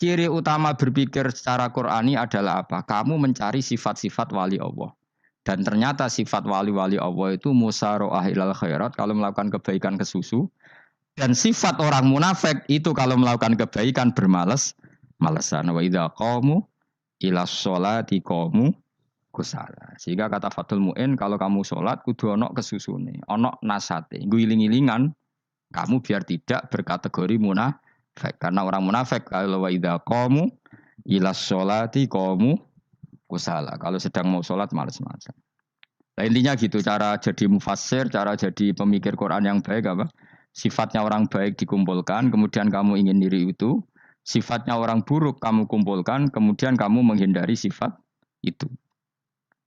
Ciri utama berpikir secara Qur'ani adalah apa? Kamu mencari sifat-sifat wali Allah. Dan ternyata sifat wali-wali Allah itu musara'ah ilal khairat kalau melakukan kebaikan kesusu. Dan sifat orang munafik itu kalau melakukan kebaikan bermalas-malasan. Wa idza qamu ila sholati qamu kusala. Sehingga kata Fathul Mu'in kalau kamu sholat kudu ono kesusune, ono nasate. Guling-gilingan kamu biar tidak berkategori munafik. Karena orang munafik kalau wa idza qamu ila sholati qamu kusala. Kalau sedang mau sholat malas-malasan. Nah, intinya gitu cara jadi mufassir, cara jadi pemikir Quran yang baik apa? Sifatnya orang baik dikumpulkan, kemudian kamu ingin diri itu. Sifatnya orang buruk kamu kumpulkan, kemudian kamu menghindari sifat itu.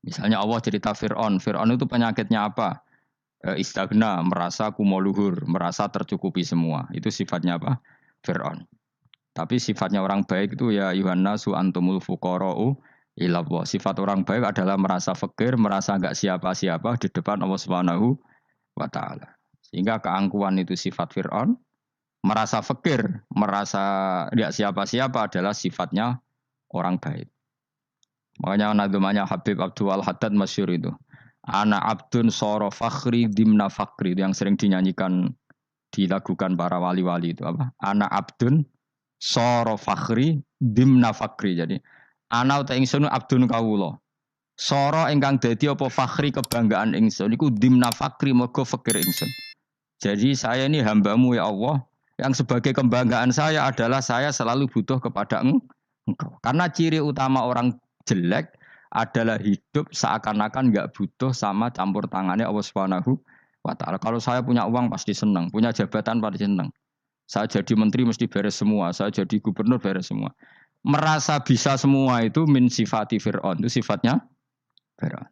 Misalnya Allah cerita Fir'aun. Fir'aun itu penyakitnya apa? Istagna, merasa kumoluhur, merasa tercukupi semua. Itu sifatnya apa? Fir'aun. Tapi sifatnya orang baik itu ya Yuhannasu antumul fuqara'u ilallah. Sifat orang baik adalah merasa fakir, merasa enggak siapa-siapa di depan Allah Subhanahu wa taala. Sehingga keangkuhan itu sifat Fir'aun, merasa fakir, merasa enggak siapa-siapa adalah sifatnya orang baik. Makanya nadumanya Habib Abdul Haddad masyhur itu. Ana abdun soro fakhri dimna fakri itu yang sering dinyanyikan dilakukan para wali-wali itu apa? Ana abdun soro fakhri dimna fakri. Jadi ana uta ingsun abdun kawula. Soro ingkang dadi apa fakhri kebanggaan ingsun iku dimna fakri mergo fakir ingsun. Jadi saya ini hambamu ya Allah yang sebagai kebanggaan saya adalah saya selalu butuh kepada engkau. Karena ciri utama orang jelek adalah hidup seakan-akan enggak butuh sama campur tangannya Allah Subhanahu wa taala. Kalau saya punya uang pasti senang, punya jabatan pasti senang. Saya jadi menteri mesti beres semua, saya jadi gubernur beres semua. Merasa bisa semua itu min sifati Fir'aun, itu sifatnya Fir'aun.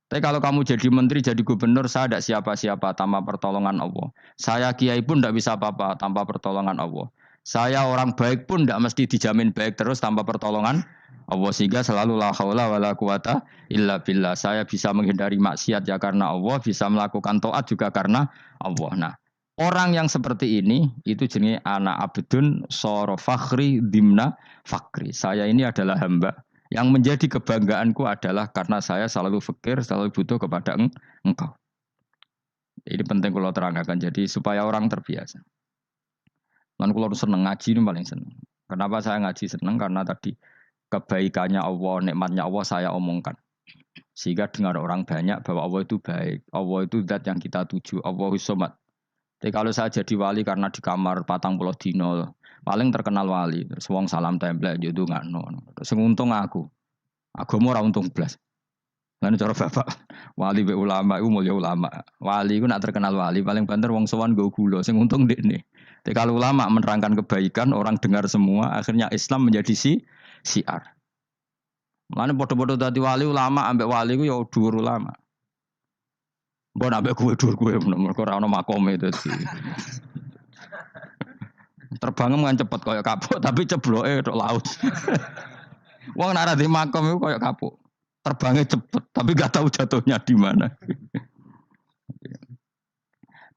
Tapi kalau kamu jadi menteri, jadi gubernur, saya tidak siapa-siapa tanpa pertolongan Allah. Saya kiai pun tidak bisa apa-apa tanpa pertolongan Allah. Saya orang baik pun tidak mesti dijamin baik terus tanpa pertolongan Allah. Sehingga selalu la haula wala quwata illa billah. Saya bisa menghindari maksiat ya karena Allah, bisa melakukan taat juga karena Allah. Nah, orang yang seperti ini itu jenis ana abdun soro fakhri dimna fakri. Saya ini adalah hamba yang menjadi kebanggaanku adalah karena saya selalu fakir, selalu butuh kepada engkau. Ini penting kalau terangkan. Jadi supaya orang terbiasa. Dan kalau seneng ngaji ini paling seneng. Kenapa saya ngaji seneng? Karena tadi kebaikannya Allah, nikmatnya Allah saya omongkan. Sehingga dengar orang banyak bahwa Allah itu baik. Allah itu zat yang kita tuju. Allahus somad. Jadi kalau saya jadi wali karena di kamar patang pulau dino, paling terkenal wali. Terus wong salam template itu nggak no. Terus untung aku mau untung belas. Lalu cara bapak wali be ulama itu mulia ulama. Wali itu nak terkenal wali paling banter wong sowan go gula. Sing untung dekne. Tapi kalau ulama menerangkan kebaikan orang dengar semua, akhirnya Islam menjadi siar. Lalu bodoh-bodoh tadi wali ulama ambek wali itu ya dhuwur ulama. Mbok ambek dhuwur kowe mergo ora ono makome itu sih. Terbang kan cepet kayak kapuk tapi cebloke tok laut. Wong nek ora di makom iku kayak kapuk. Terbangnya cepet tapi gak tahu jatuhnya di mana.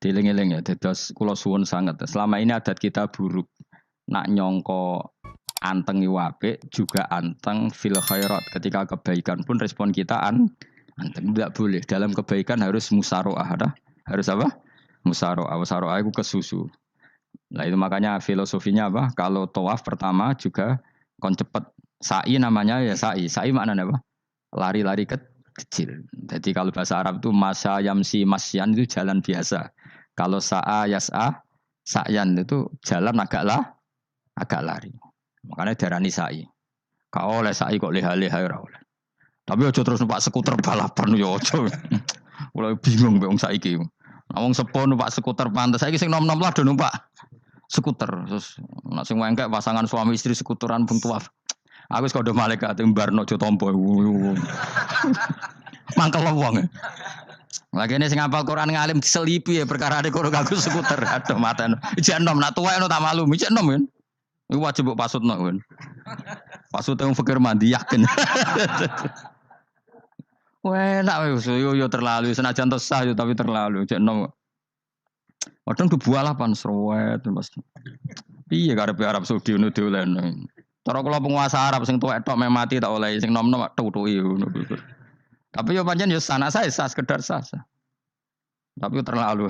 Dieling-eling ya, dados kula suwun sangat. Selama ini adat kita buruk. Nak nyongko anteng apik juga anteng fil khairat. Ketika kebaikan pun respon kita anteng tidak boleh. Dalam kebaikan harus musyaroah. Harus apa? Musyaroah. Musyaroah itu kesusu. Nah itu makanya filosofinya apa? Kalau tawaf pertama juga kon cepet. Sa'i namanya ya sa'i. Sa'i maknanya apa? Lari-lari kecil. Jadi kalau bahasa Arab itu masya yamsi masyan itu jalan biasa. Kalau sa'a yas'a sa'yan itu jalan agak lari. Makanya darani sa'i. Kau oleh sa'i kok leha-leha ora oleh. Tapi aja terus numpak skuter balapan yo aja. Mulai bingung mbek wong saiki. Wong sepo numpak skuter pantes saiki sing nom-nom lah do numpak skuter. Terus nek sing wengkek pasangan suami istri skuteran pun tuaf. Aku wis kodho malaikat mbarno aja tampa. Mangkel wong. Lagi ini sing hafal Quran ngalim diselipi ya perkara ade kono kanggo skuter. Aduh maten. Ijek enom nak tuwek tak malu. Ijek enom kan. Iku wajib mbok pasutno kan. Pasut wong fikir mandi yakin. Wah, enak wis yo terlalu senajan to sah yo tapi terlalu. Ijek enom. Padahal kebualapan serwet Mas. Piye karepe Arab Saudi ngono diolehno. Cara kula penguasa Arab sing tuwek tok meh mati tak oleh sing nom-nom tutuki ngono. Tapi yo pancen yo sana saya sah sekedar sah. Tapi terlalu.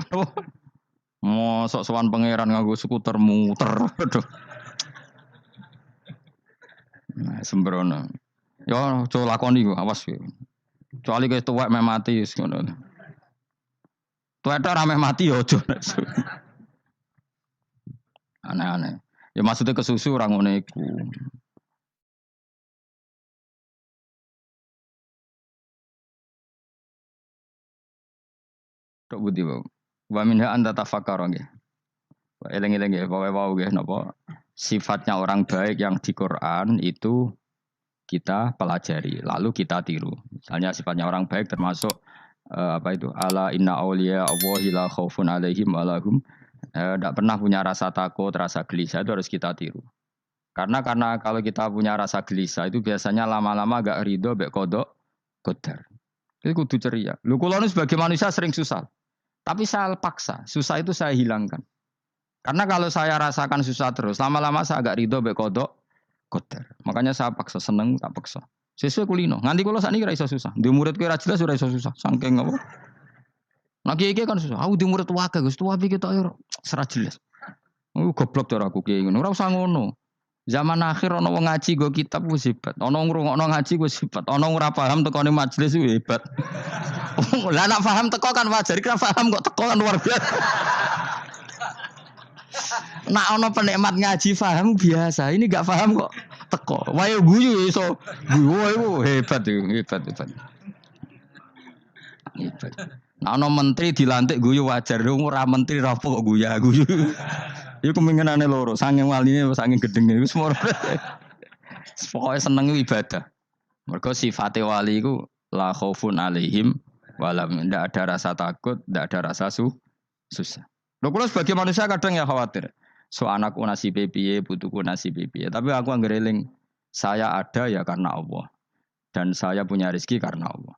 Mosok sowan pangeran nganggo skuter muter. Aduh. Nah, sembrono. Yo aja lakoni yo awas yo. Kecuali kowe tuwek meh mati wis ngono. Tuwek tok ora meh mati yo aja. Aneh-aneh. Ya maksudnya kesusu ora ngono iku. Tok budi wae. Wa minha anta tafakkara nggih. Eling-eling nggih pokoke wau nggih napa sifatnya orang baik yang di Quran itu kita pelajari lalu kita tiru. Misalnya sifatnya orang baik termasuk apa itu ala inna auliya Allahi la khaufun alaihim wa lahum tidak pernah punya rasa takut, rasa gelisah itu harus kita tiru. Karena kalau kita punya rasa gelisah itu biasanya lama-lama agak ridho mbek kodok qadar. Itu kudu ceria. Lu kula nu sebagai manusia sering susah. Tapi saya paksa, susah itu saya hilangkan. Karena kalau saya rasakan susah terus, lama-lama saya agak ridho mbek kodok qadar. Makanya saya paksa seneng, tak paksa. Sesuai kulino. Nganti kula sakniki ra iso susah. Di murid kowe ra jelas ora iso susah. Saking apa? Nah kiai kan susah. Aku di murid wae Gus, tuwa iki ketok yo ora jelas. Aku goblok cara aku kiai ngono. Ora usah ngono. Zaman akhir ana wong ngaji go kitab wis hebat. Ana ngrungokno ngaji wis hebat. Ana ora paham tekone majelis wis hebat. Lah nek paham teko kan wajar, kira paham kok teko kan luar biasa. Nak ana penikmat ngaji paham biasa. Ini enggak paham kok teko. Wae guyu iso. Guyu hebat itu, hebat. Hebat. Nah ana menteri dilantik guyu wajar. Ora menteri ra kok guyu. Iku kemungkinane loro, saking waline saking gedenge iku semua. Pokoke seneng ibadah. Mergo sifate wali iku la khaufun alaihim walam ndak ada rasa takut, ndak ada rasa susah. Lho kula sebagai manusia kadang ya khawatir. So anakku nasibe piye, putuku nasibe piye. Tapi aku anggereling saya ada ya karena Allah. Dan saya punya rezeki karena Allah.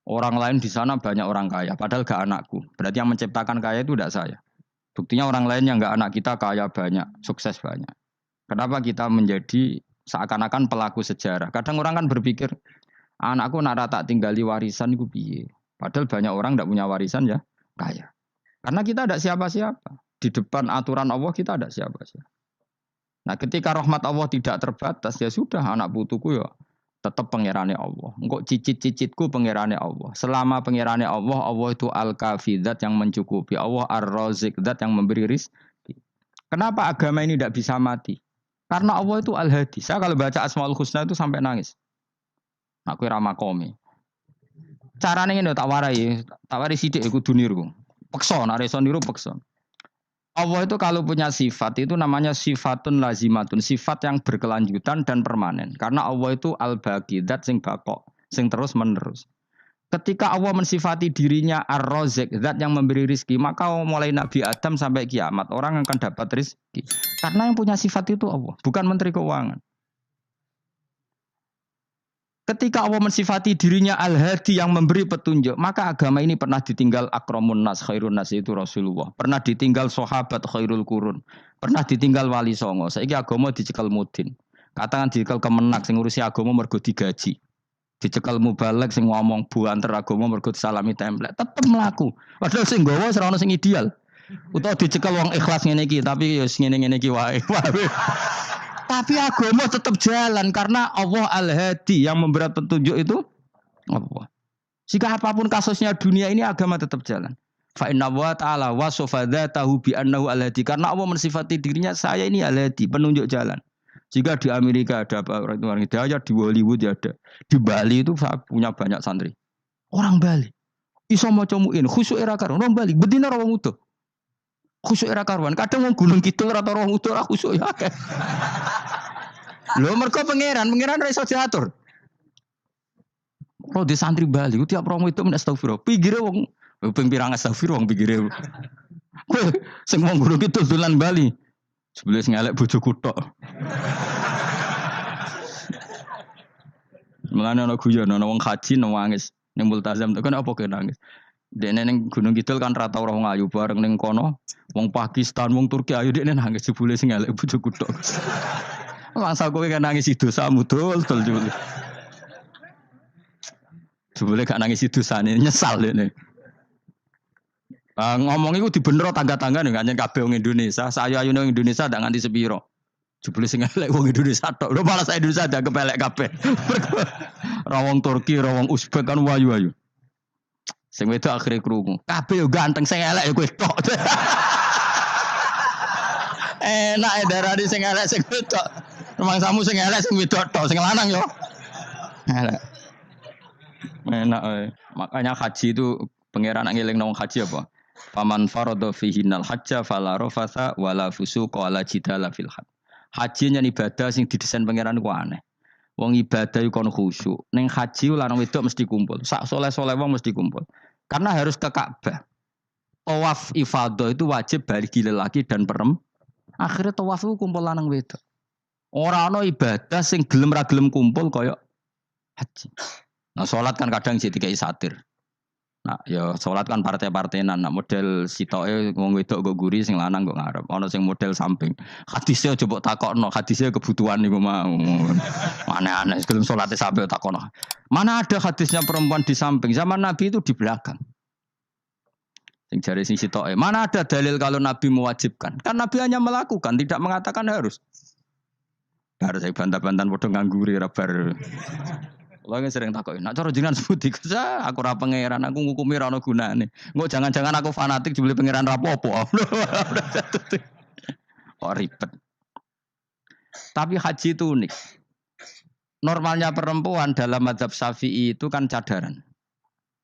Orang lain di sana banyak orang kaya, padahal gak anakku. Berarti yang menciptakan kaya itu tidak saya. Buktinya orang lain yang enggak anak kita kaya banyak, sukses banyak. Kenapa kita menjadi seakan-akan pelaku sejarah? Kadang orang kan berpikir, anakku nak tak tinggali warisan iku piye. Padahal banyak orang enggak punya warisan ya, kaya. Karena kita ada siapa-siapa. Di depan aturan Allah kita ada siapa-siapa. Nah, ketika rahmat Allah tidak terbatas, ya sudah anak putuku ya tetap pangerane Allah. Engkau cicit-cicitku pangerane Allah. Selama pangerane Allah, Allah itu al-kafi, zat yang mencukupi. Allah ar-razik, zat yang memberi rizki. Kenapa agama ini tidak bisa mati? Karena Allah itu al-hadi. Saya kalau baca Asmaul Husna itu sampai nangis. Aku ramakomi. Caranya ini tak warai sidik aku duniru. Peksa, nareso niru peksa. Allah itu kalau punya sifat itu namanya sifatun lazimatun, sifat yang berkelanjutan dan permanen. Karena Allah itu al-baqi, zat sing bakok, sing terus menerus. Ketika Allah mensifati dirinya ar-razik, zat yang memberi rizki, maka mulai Nabi Adam sampai kiamat orang akan dapat rizki. Karena yang punya sifat itu Allah, bukan menteri keuangan. Ketika Allah mensifati dirinya al-hadi yang memberi petunjuk, maka agama ini pernah ditinggal akramun nas, khairun nas itu Rasulullah. Pernah ditinggal sahabat khairul qurun. Pernah ditinggal wali songo. Saiki agama dicekel mudin. Katakan dicekel kemenak sing ngurusi agama mergo digaji. Dicekel mubalek sing ngomong buanter agama mergo disalami template. Tetep mlaku. Padahal sing nggawa ora ono sing ideal. Utawa dicekel wong ikhlas ngene iki, tapi ya ngene-ngene iki wae. Tapi agama tetap jalan karena Allah al-hadi yang memberi petunjuk itu Allah. Jika apapun kasusnya dunia ini agama tetap jalan. Fa inna wa ta'ala wasofa dzatahu bi annahu al-hadi, karena Allah mensifati dirinya saya ini al-hadi, penunjuk jalan. Jika di Amerika ada orang hidayah, di Hollywood ada, di Bali itu saya punya banyak santri. Orang Bali iso maca muin khusyuk era karo orang Bali bedina wong utuh. Khusyuk era karuan. Kadang wong Gunung Kidul ora roh utuh ora khusyuk ya akeh. Lho mergo pangeran ra iso diatur. Kalau di santri Bali, tiap romo itu men astagfirullah. Pinggire wong ping pirang astagfirullah wong pinggire. Sing wong Gunung Kidul dolan Bali. Sebelah sing elek bojoku tok. Mulane ana guyon ana wong haji nangis ning multazam tekan apa ke nangis. Dene ning Gunung Kidul kan ra tau wong ayu bareng ning kono. Wong Pakistan, wong Turki ayu dekne nangis jebule sing elek bojoku tok. Mangsa kowe kan nangis dosamu dul jebule. Jebule gak nangis dosane nyesal ini. Ngomong iku dibenero tangga-tangga nih nganyen kabeh wong Indonesia. Sayu-ayu nang Indonesia ndak nganti sepiro. Jebule sing elek wong Indonesia tok. Lho malah sak Indonesia ada kepelek kabeh. Ra wong Turki, ra wong Uzbek kan wayu-wayu. Sing wedok akhire krungu. Kabeh yo ganteng sing elek yo kowe tok. Enak darani sing elek sing wedok. Rumangsamu sing elek sing wedok tok, sing lanang yo. Elek. Enak makanya haji itu pangeran ngeling nang haji apa? Faman farada fihinal hajja fala rafatha wala fusuqa wala jidala fil hajj. Haji nyen ibadah sing didesain pangeran ku aneh. Wong ibadah iku kon khusyuk. Ning haji lanang wedok mesti kumpul. Sak soleh-soleh wong mesti kumpul. Karena harus ke Ka'bah. Tawaf ifadah itu wajib bagi lelaki dan perempuan. Akhirnya tawaf itu kumpul lanang wedok. Ora ana ibadah sing gelem ra gelem kumpul kaya haji. Nah, sholat kan kadang jadi kayak satir. Nah, ya sholat kan partai-partainan. Nah, model sitoke wong wedok go guri, sing lanang go ngarep. Ana sing model samping. Hadisnya coba takokno, hadisnya kebutuhan niku mau. Aneh-aneh sebelum sholatnya sampai takokno. Mana ada hadisnya perempuan di samping? Zaman Nabi itu di belakang. Sing jare sing sitoke. Mana ada dalil kalau Nabi mewajibkan? Kan Nabi hanya melakukan, tidak mengatakan harus. Harus saya bantah-bantahan padha ngangguri ra bar. Lagi sering takokin, nak cara jenengan sebuti kerja, aku ora pangeran, aku ngukumi ra ono gunane. Engko jangan-jangan aku fanatik dibeli pangeran ra apa-apa. Kok ribet. Tapi haji itu unik. Normalnya perempuan dalam mazhab Syafi'i itu kan cadaran.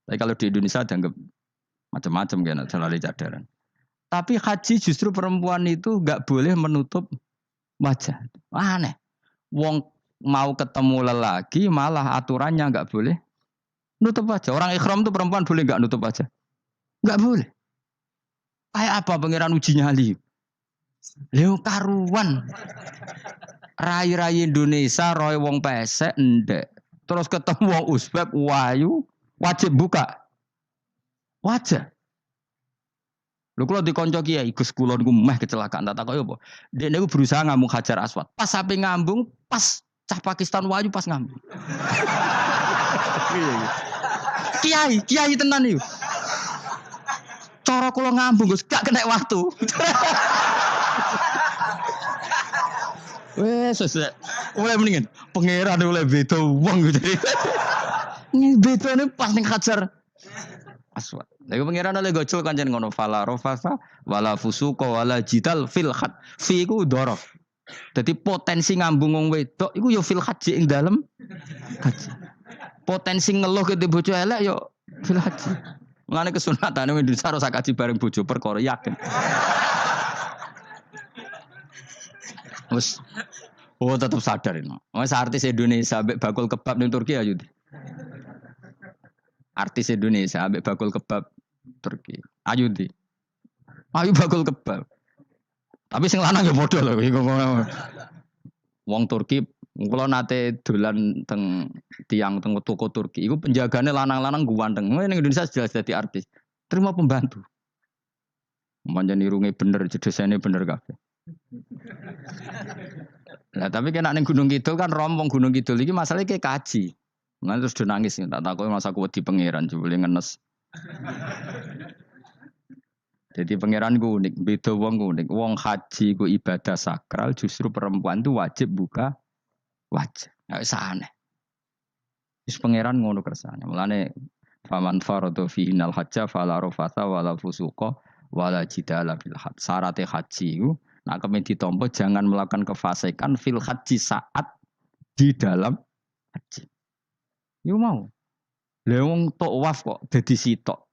Tapi kalau di Indonesia dianggap macam-macam kan, selalu cadaran. Tapi haji justru perempuan itu enggak boleh menutup wajah. Aneh. Wong mau ketemu lelaki malah aturannya enggak boleh nutup wajah. Orang ikhram itu perempuan boleh enggak nutup wajah? Enggak boleh. Kayak apa pangeran uji nyali? Leo karuan. Rai-rai Indonesia roy wong pesek ndek. Terus ketemu wong Uzbek wayu wajib buka wajah. Lho kula dikonco kiai Gus kula niku meh kecelakaan tak takoki apa? Dek niku berusaha ngambung Hajar Aswad. Pas sampe ngambung pas cah Pakistan wayu pas ngambung. Kiai tenan iki. Cara kula ngambung Gus gak kena waktu. Wes oleh mendingan pangeran oleh beda wong gitu. Beda ne pas ning Hajar Aswad. Lha pangeran oleh gocol kancen ngono fala rafasa wala fusuqa wala jidal fil had. Fi iku dhorof. Dadi potensi ngambung wong wedok iku ya fil haji ing dalem haji. Potensi ngeluh ke bojo elek ya fil haji. Mulane kesunatane wong Indonesia ora kaji bareng bojo perkara yakin. Wes tetap sadar ini. Wes artis Indonesia ambek bakul kebab ning Turki ayo. Artis Indonesia ambek bakul kebab Turki. Ayo di. Ayo bakul kebab. Tapi sing lanang ya padha lho iku. Wong Turki kula nate dolan teng tiang teng toko Turki. Iku penjagane lanang-lanang guanteng. Ning Indonesia jelas dadi artis. Terima pembantu. Manjan irunge bener, jedesane bener kabeh. Nah, tapi kena ning Gunung Kidul kan rombong Gunung Kidul iki masalahnya kayak kaji. Nah, terus do nangis tak takoki masa aku wedi pangeran jebule ngenes. Jadi pangeran ku unik, beda wong unik. Wong haji ku ibadah sakral, justru perempuan itu wajib buka wajah. Enggak usah aneh. Wis pangeran ngono kersane. Mulane faman faradu fi innal hajja fala rafatha wala fusuqa wala jidala fil hajj. Syarat haji ku nah kemudian ditompo jangan melakukan kefasikan fil haji saat di dalam haji. Yo mau. Lah wong tawaf kok dadi sitok.